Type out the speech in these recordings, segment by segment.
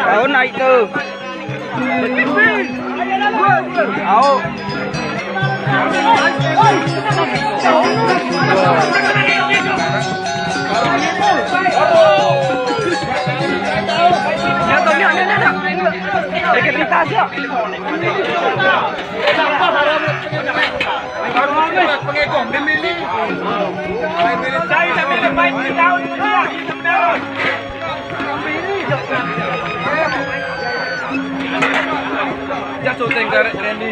Tahu naik tuh. Tahu. Jatuh tenggar Randy.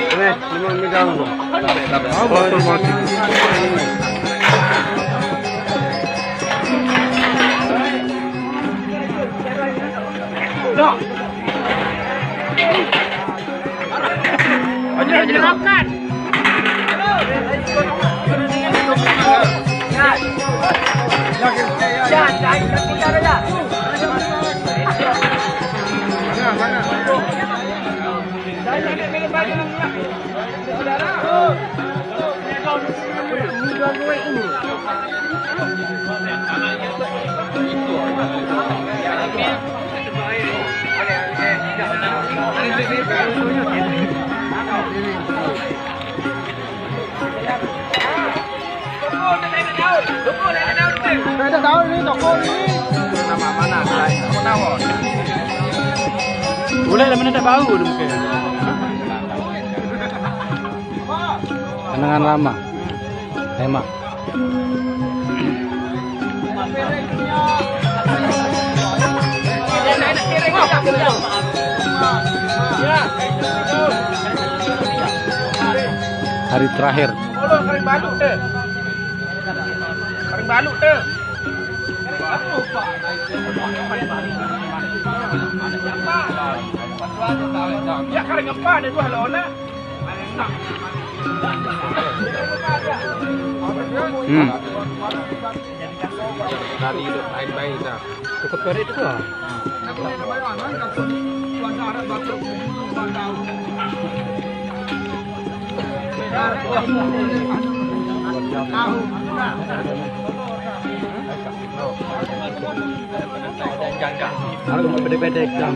Ini memang megang loh. Makan. Saya tahu ini toko ini. Nama mana? Aku tahu. Boleh lah mana tak bau tu mungkin. Kenangan lama. Tema. Hari terakhir. Kering baluk deh. Kering baluk deh. Ya kering apa ni tu halon na? Dari hidup baik-baik dah. Cukup berit tu ah. Aku mau bedek-bedek dah.